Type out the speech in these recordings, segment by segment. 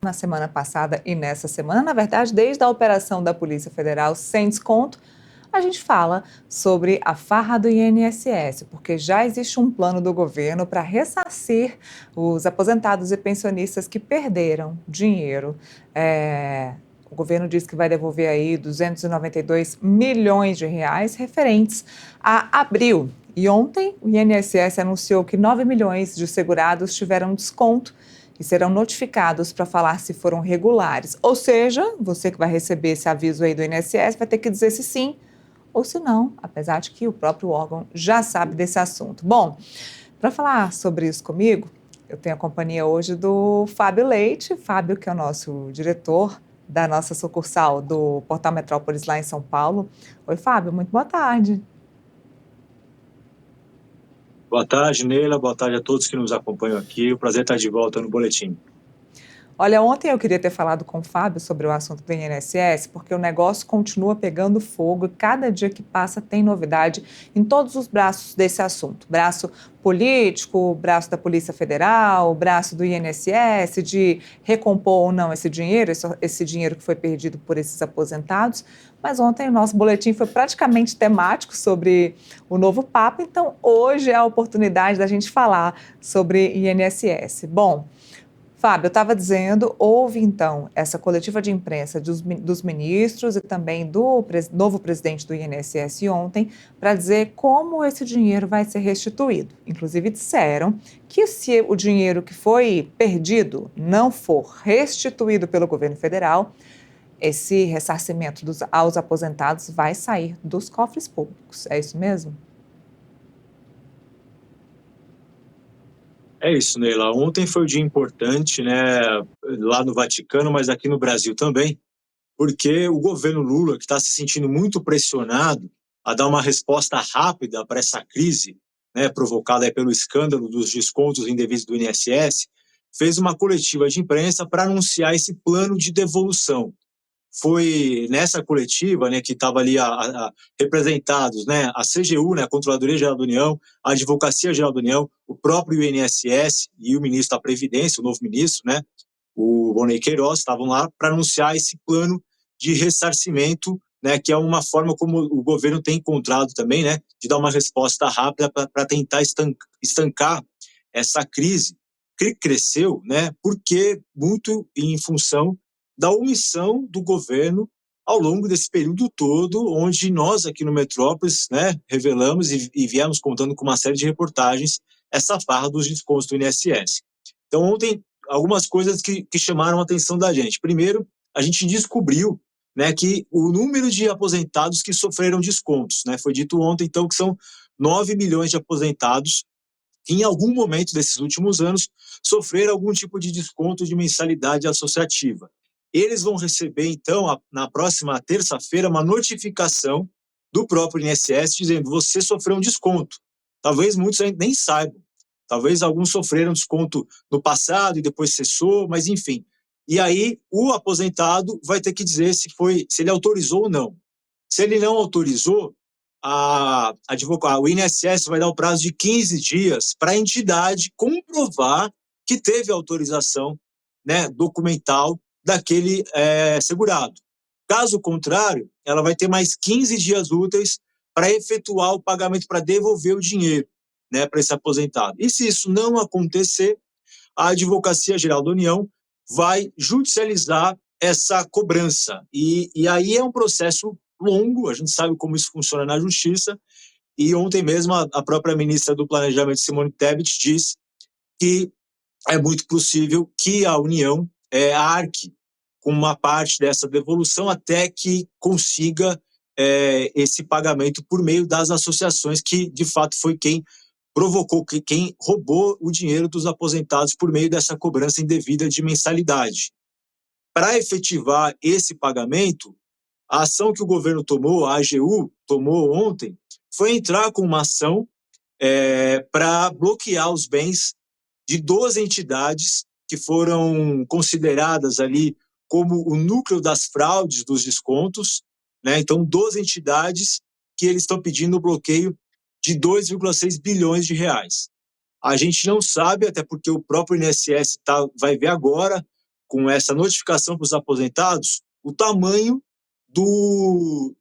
Na semana passada e nessa semana, na verdade, desde a operação da Polícia Federal sem desconto, a gente fala sobre a farra do INSS, porque já existe um plano do governo para ressarcir os aposentados e pensionistas que perderam dinheiro. O governo diz que vai devolver aí 292 milhões de reais referentes a abril. E ontem o INSS anunciou que 9 milhões de segurados tiveram desconto e serão notificados para falar se foram regulares. Ou seja, você que vai receber esse aviso aí do INSS vai ter que dizer se sim ou se não, apesar de que o próprio órgão já sabe desse assunto. Bom, para falar sobre isso comigo, eu tenho a companhia hoje do Fábio Leite. Fábio, que é o nosso diretor da nossa sucursal do Portal Metrópolis lá em São Paulo. Oi, Fábio, muito boa tarde. Boa tarde, Neila. Boa tarde a todos que nos acompanham aqui. O prazer estar de volta no Boletim. Olha, ontem eu queria ter falado com o Fábio sobre o assunto do INSS, porque o negócio continua pegando fogo e cada dia que passa tem novidade em todos os braços desse assunto. Braço político, braço da Polícia Federal, braço do INSS, de recompor ou não esse dinheiro, esse dinheiro que foi perdido por esses aposentados. Mas ontem o nosso boletim foi praticamente temático sobre o novo Papa, então hoje é a oportunidade da gente falar sobre INSS. Bom, Fábio, eu estava dizendo, houve então essa coletiva de imprensa dos ministros e também do novo presidente do INSS ontem para dizer como esse dinheiro vai ser restituído. Inclusive disseram que se o dinheiro que foi perdido não for restituído pelo governo federal, esse ressarcimento aos aposentados vai sair dos cofres públicos. É isso mesmo? É isso, Neila. Ontem foi um dia importante, né, lá no Vaticano, mas aqui no Brasil também, porque o governo Lula, que está se sentindo muito pressionado a dar uma resposta rápida para essa crise, né, provocada aí pelo escândalo dos descontos indevidos do INSS, fez uma coletiva de imprensa para anunciar esse plano de devolução. Foi nessa coletiva, né, que estava ali representados, né, a CGU, né, a Controladoria Geral da União, a Advocacia Geral da União, o próprio INSS e o ministro da Previdência, o novo ministro, né, o Vonei Queiroz, estavam lá para anunciar esse plano de ressarcimento, né, que é uma forma como o governo tem encontrado também, né, de dar uma resposta rápida para tentar estancar essa crise que cresceu, né, porque muito em função da omissão do governo ao longo desse período todo, onde nós aqui no Metrópolis, né, revelamos e viemos contando com uma série de reportagens essa farra dos descontos do INSS. Então, ontem, algumas coisas que chamaram a atenção da gente. Primeiro, a gente descobriu, né, que o número de aposentados que sofreram descontos, né, foi dito ontem, então, que são 9 milhões de aposentados que, em algum momento desses últimos anos, sofreram algum tipo de desconto de mensalidade associativa. Eles vão receber, então, na próxima terça-feira, uma notificação do próprio INSS dizendo: você sofreu um desconto. Talvez muitos nem saibam. Talvez alguns sofreram desconto no passado e depois cessou, mas enfim. E aí o aposentado vai ter que dizer se ele autorizou ou não. Se ele não autorizou, o INSS vai dar o prazo de 15 dias para a entidade comprovar que teve autorização, né, documental daquele segurado. Caso contrário, ela vai ter mais 15 dias úteis para efetuar o pagamento, para devolver o dinheiro, né, para esse aposentado. E se isso não acontecer, a Advocacia Geral da União vai judicializar essa cobrança. E aí é um processo longo, a gente sabe como isso funciona na justiça, e ontem mesmo a própria ministra do Planejamento, Simone Tebet, disse que é muito possível que a União arque com uma parte dessa devolução até que consiga esse pagamento por meio das associações, que de fato foi quem provocou, quem roubou o dinheiro dos aposentados por meio dessa cobrança indevida de mensalidade. Para efetivar esse pagamento, a ação que o governo tomou, a AGU tomou ontem, foi entrar com uma ação para bloquear os bens de 12 entidades que foram consideradas ali como o núcleo das fraudes dos descontos, né? Então, 12 entidades que eles estão pedindo o bloqueio de 2,6 bilhões de reais. A gente não sabe, até porque o próprio INSS vai ver agora com essa notificação para os aposentados o tamanho do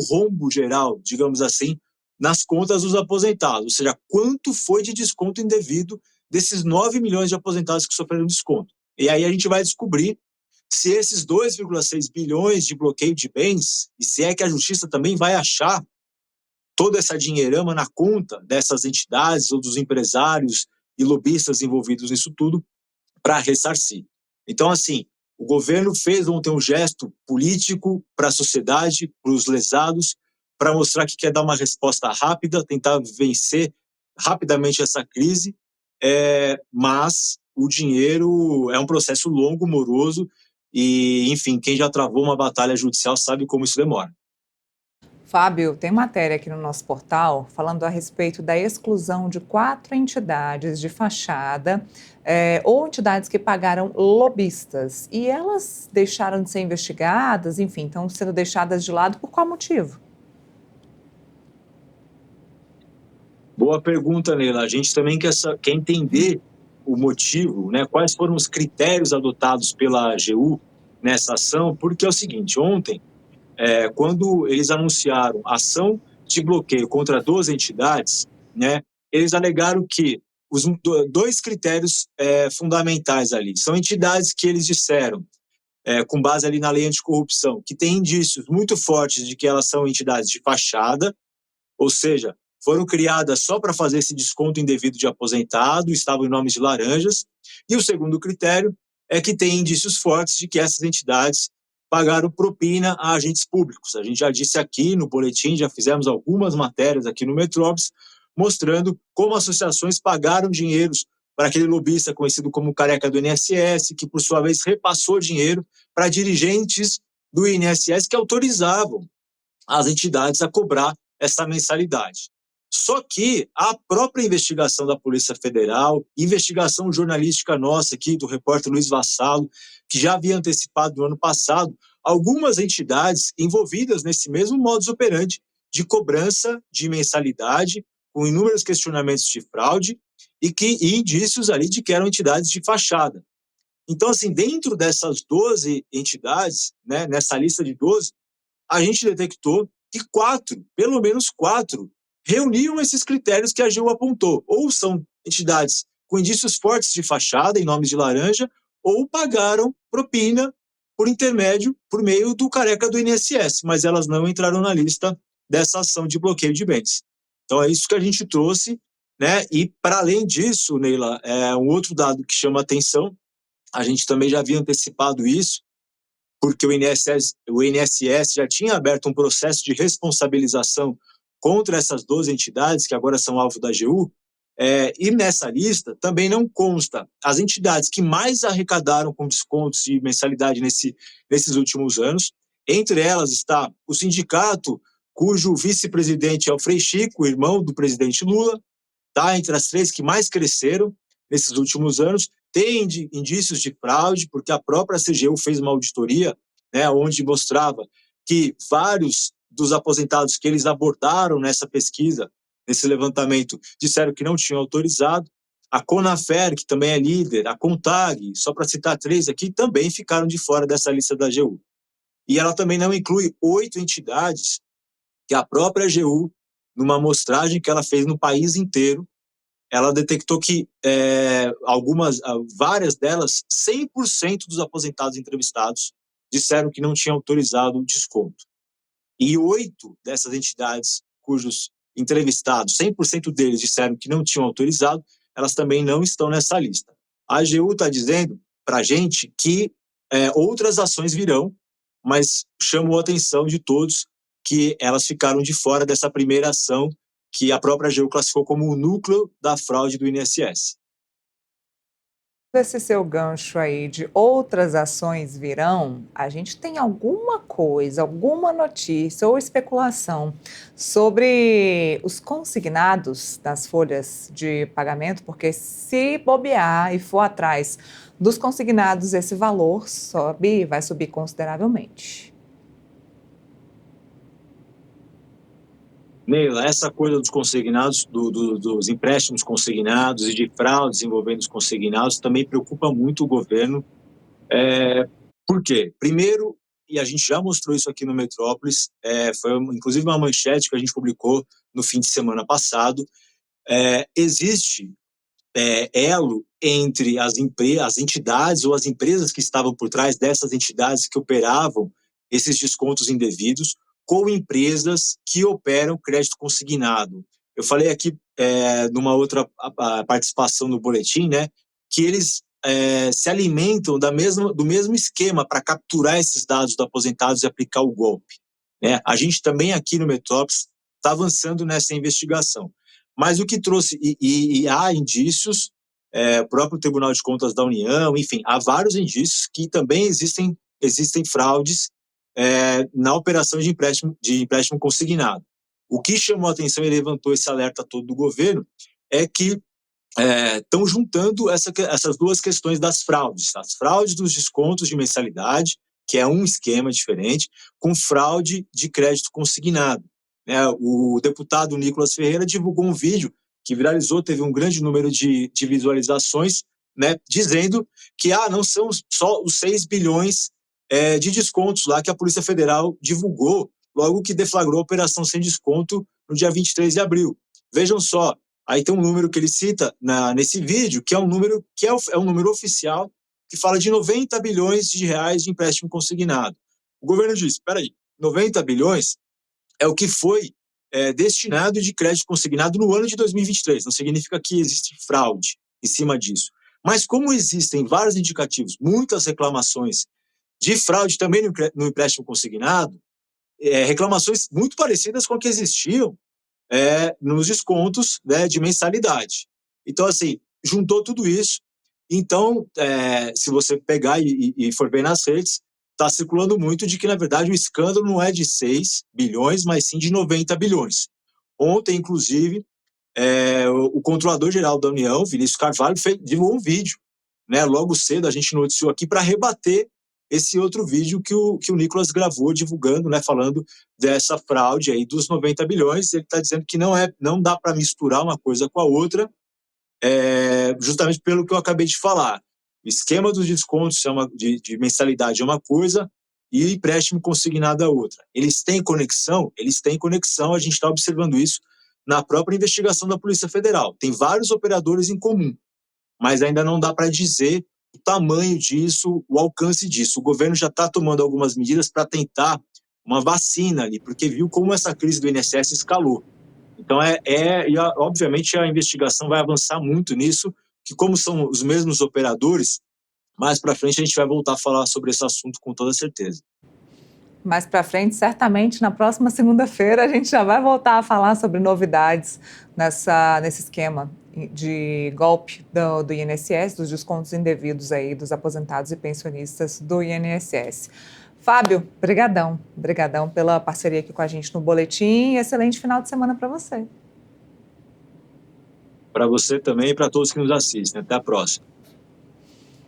rombo geral, digamos assim, nas contas dos aposentados, ou seja, quanto foi de desconto indevido desses 9 milhões de aposentados que sofreram desconto. E aí a gente vai descobrir se esses 2,6 bilhões de bloqueio de bens, e se é que a justiça também vai achar toda essa dinheirama na conta dessas entidades ou dos empresários e lobistas envolvidos nisso tudo para ressarcir. Então, assim, o governo fez ontem um gesto político para a sociedade, para os lesados, para mostrar que quer dar uma resposta rápida, tentar vencer rapidamente essa crise, mas o dinheiro é um processo longo, moroso, e, enfim, quem já travou uma batalha judicial sabe como isso demora. Fábio, tem matéria aqui no nosso portal falando a respeito da exclusão de 4 entidades de fachada ou entidades que pagaram lobistas. E elas deixaram de ser investigadas, enfim, estão sendo deixadas de lado por qual motivo? Boa pergunta, Neila. A gente também quer entender o motivo, né? Quais foram os critérios adotados pela AGU nessa ação, porque é o seguinte, ontem, quando eles anunciaram ação de bloqueio contra 12 entidades, né, eles alegaram que os dois critérios fundamentais ali são entidades que eles disseram, com base ali na lei anticorrupção, que tem indícios muito fortes de que elas são entidades de fachada, ou seja, foram criadas só para fazer esse desconto indevido de aposentado, estavam em nomes de laranjas. E o segundo critério é que tem indícios fortes de que essas entidades pagaram propina a agentes públicos. A gente já disse aqui no boletim, já fizemos algumas matérias aqui no Metrópolis, mostrando como associações pagaram dinheiros para aquele lobista conhecido como Careca do INSS, que por sua vez repassou dinheiro para dirigentes do INSS que autorizavam as entidades a cobrar essa mensalidade. Só que a própria investigação da Polícia Federal, investigação jornalística nossa aqui, do repórter Luiz Vassalo, que já havia antecipado no ano passado, algumas entidades envolvidas nesse mesmo modus operandi de cobrança de mensalidade, com inúmeros questionamentos de fraude e indícios ali de que eram entidades de fachada. Então, assim, dentro dessas 12 entidades, né, nessa lista de 12, a gente detectou que 4, pelo menos 4, reuniam esses critérios que a AGU apontou. Ou são entidades com indícios fortes de fachada, em nomes de laranja, ou pagaram propina por meio do Careca do INSS, mas elas não entraram na lista dessa ação de bloqueio de bens. Então é isso que a gente trouxe, né? E para além disso, Neila, um outro dado que chama atenção, a gente também já havia antecipado isso, porque o INSS já tinha aberto um processo de responsabilização contra essas 12 entidades, que agora são alvo da AGU, e nessa lista também não consta as entidades que mais arrecadaram com descontos de mensalidade nesses últimos anos. Entre elas está o sindicato, cujo vice-presidente é o Frei Chico, irmão do presidente Lula, está entre as 3 que mais cresceram nesses últimos anos. Tem indícios de fraude, porque a própria CGU fez uma auditoria, né, onde mostrava que vários dos aposentados que eles abordaram nessa pesquisa, nesse levantamento, disseram que não tinham autorizado. A Conafer, que também é líder, a Contag, só para citar 3 aqui, também ficaram de fora dessa lista da AGU. E ela também não inclui 8 entidades que a própria AGU, numa amostragem que ela fez no país inteiro, ela detectou que várias delas, 100% dos aposentados entrevistados disseram que não tinham autorizado o desconto. E 8 dessas entidades cujos entrevistados, 100% deles disseram que não tinham autorizado, elas também não estão nessa lista. A AGU está dizendo para a gente que outras ações virão, mas chamou a atenção de todos que elas ficaram de fora dessa primeira ação que a própria AGU classificou como o núcleo da fraude do INSS. Esse seu gancho aí de outras ações virão, a gente tem alguma coisa, alguma notícia ou especulação sobre os consignados das folhas de pagamento? Porque se bobear e for atrás dos consignados, esse valor vai subir consideravelmente. Neila, essa coisa dos consignados, dos empréstimos consignados e de fraudes envolvendo os consignados também preocupa muito o governo, Por quê? Primeiro, e a gente já mostrou isso aqui no Metrópolis, foi inclusive uma manchete que a gente publicou no fim de semana passado, existe elo entre as entidades ou as empresas que estavam por trás dessas entidades que operavam esses descontos indevidos com empresas que operam crédito consignado. Eu falei aqui numa outra participação no boletim, né, que eles se alimentam do mesmo esquema para capturar esses dados dos aposentados e aplicar o golpe. Né? A gente também aqui no Metrópolis está avançando nessa investigação. Mas o que trouxe, e há indícios, o próprio Tribunal de Contas da União, enfim, há vários indícios que também existem fraudes na operação de empréstimo consignado. O que chamou a atenção e levantou esse alerta todo do governo é que estão juntando essas duas questões das fraudes, as fraudes dos descontos de mensalidade, que é um esquema diferente, com fraude de crédito consignado. O deputado Nicolas Ferreira divulgou um vídeo que viralizou, teve um grande número de visualizações, né, dizendo que não são só os 6 bilhões de descontos lá que a Polícia Federal divulgou logo que deflagrou a operação sem desconto no dia 23 de abril. Vejam só, aí tem um número que ele cita nesse vídeo, que é um número um número oficial, que fala de 90 bilhões de reais de empréstimo consignado. O governo diz, espera aí, 90 bilhões é o que foi destinado de crédito consignado no ano de 2023. Não significa que existe fraude em cima disso. Mas como existem vários indicativos, muitas reclamações de fraude também no empréstimo consignado, reclamações muito parecidas com as que existiam nos descontos, né, de mensalidade. Então, assim, juntou tudo isso. Então, se você pegar e for ver nas redes, está circulando muito de que, na verdade, o escândalo não é de 6 bilhões, mas sim de 90 bilhões. Ontem, inclusive, o Controlador-Geral da União, Vinícius Carvalho, divulgou um vídeo. Né? Logo cedo, a gente noticiou aqui para rebater esse outro vídeo que o Nicolas gravou, divulgando, né, falando dessa fraude aí dos 90 bilhões. Ele está dizendo que não dá para misturar uma coisa com a outra, justamente pelo que eu acabei de falar. O esquema dos descontos de mensalidade é uma coisa e empréstimo consignado é outra. Eles têm conexão? Eles têm conexão, a gente está observando isso na própria investigação da Polícia Federal. Tem vários operadores em comum, mas ainda não dá para dizer o tamanho disso, o alcance disso. O governo já está tomando algumas medidas para tentar uma vacina ali, porque viu como essa crise do INSS escalou. Então, obviamente, a investigação vai avançar muito nisso, que como são os mesmos operadores, mais para frente a gente vai voltar a falar sobre esse assunto com toda certeza. Mais para frente, certamente, na próxima segunda-feira, a gente já vai voltar a falar sobre novidades nesse esquema de golpe do INSS, dos descontos indevidos aí dos aposentados e pensionistas do INSS. Fábio, brigadão pela parceria aqui com a gente no Boletim e excelente final de semana para você. Para você também e para todos que nos assistem. Até a próxima.